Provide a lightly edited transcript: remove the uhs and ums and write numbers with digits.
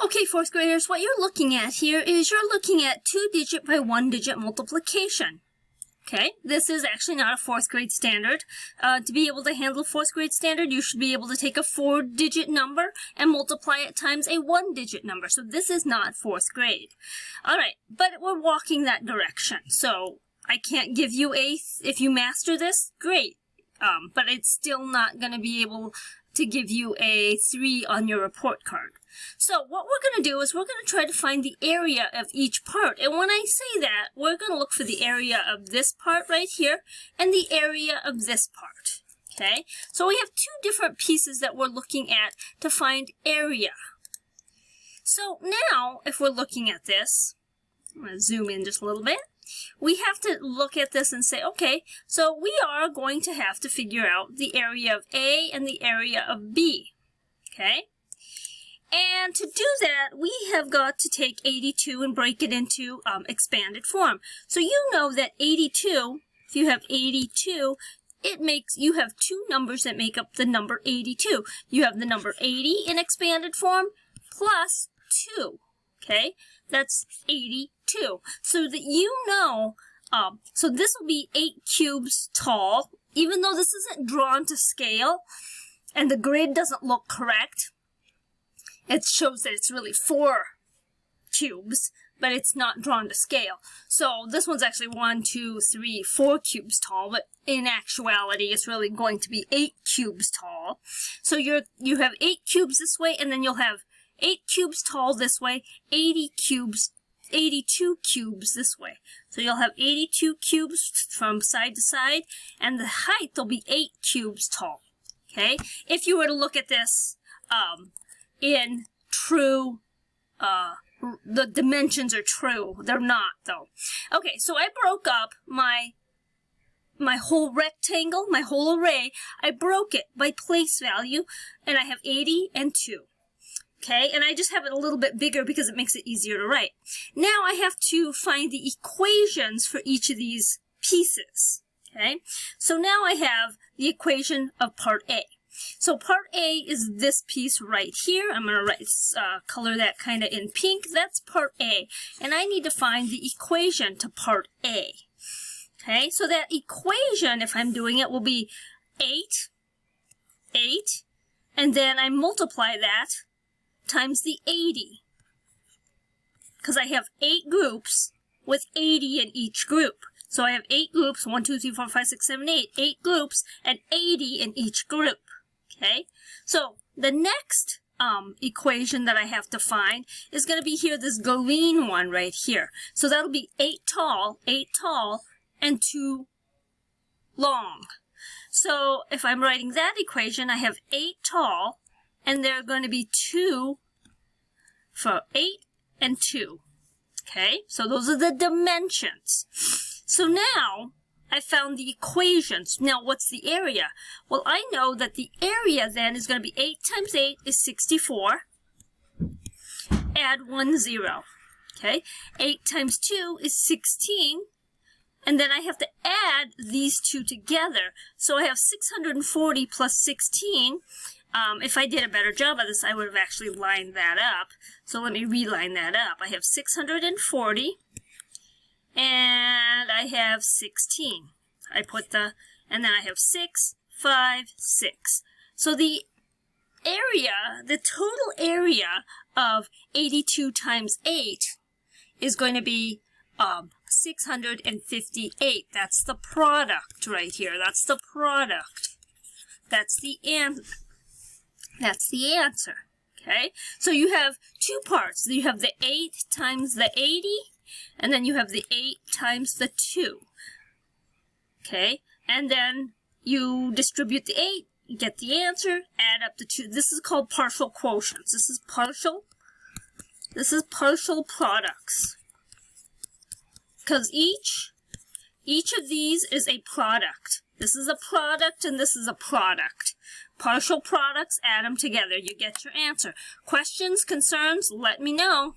Okay, fourth graders, what you're looking at here is you're looking at 2-digit by 1-digit multiplication. Okay, this is actually not a fourth grade standard. To be able to handle fourth grade standard, you should be able to take a 4-digit number and multiply it times a 1-digit number. So this is not fourth grade. All right, but we're walking that direction. So I can't give you a, if you master this, great. But it's still not going to be able to give you a 3 on your report card. So what we're going to do is we're going to try to find the area of each part. And when I say that, we're going to look for the area of this part right here and the area of this part. Okay? So we have 2 different pieces that we're looking at to find area. So now, if we're looking at this, I'm going to zoom in just a little bit. We have to look at this and say, okay, so we are going to have to figure out the area of A and the area of B. Okay? And to do that, we have got to take 82 and break it into expanded form. So you know that 82, if you have 82, you have 2 numbers that make up the number 82. You have the number 80 in expanded form plus 2. Okay? That's 82. So that you know, so this will be 8 cubes tall, even though this isn't drawn to scale and the grid doesn't look correct. It shows that it's really 4 cubes, but it's not drawn to scale. So this one's actually 1, 2, 3, 4 cubes tall, but in actuality, it's really going to be 8 cubes tall. So you have 8 cubes this way, and then you'll have 8 cubes tall this way, 82 cubes this way. So you'll have 82 cubes from side to side, and the height will be 8 cubes tall. Okay? If you were to look at this, in true, the dimensions are true. They're not, though. Okay, so I broke up my whole rectangle, my whole array. I broke it by place value, and I have 80 and 2. Okay, and I just have it a little bit bigger because it makes it easier to write. Now I have to find the equations for each of these pieces. Okay, so now I have the equation of part A. So part A is this piece right here. I'm going to color that kind of in pink. That's part A. And I need to find the equation to part A. Okay, so that equation, if I'm doing it, will be 8, and then I multiply that times the 80. Because I have 8 groups with 80 in each group. So I have 8 groups, 1, 2, 3, 4, 5, 6, 7, 8. 8 groups and 80 in each group. Okay, so the next equation that I have to find is going to be here, this green one right here. So that'll be 8 tall, and 2 long. So if I'm writing that equation, I have 8 tall, and there are going to be 2 for 8 and 2. Okay, so those are the dimensions. So now I found the equations. Now, what's the area? Well, I know that the area then is going to be 8 times 8 is 64. Add 1 0. Okay? 8 times 2 is 16. And then I have to add these two together. So I have 640 plus 16. If I did a better job of this, I would have actually lined that up. So let me reline that up. I have 640. And I have 16. I put and then I have 6, 5, 6. So the area, the total area of 82 times 8 is going to be 658. That's the product right here. That's the product. That's the answer. That's the answer. Okay? So you have 2 parts. You have the 8 times the 80. And then you have the 8 times the 2. Okay? And then you distribute the 8, you get the answer, add up the 2. This is called partial quotients. This is partial products. Because each of these is a product. This is a product and this is a product. Partial products, add them together. You get your answer. Questions, concerns, let me know.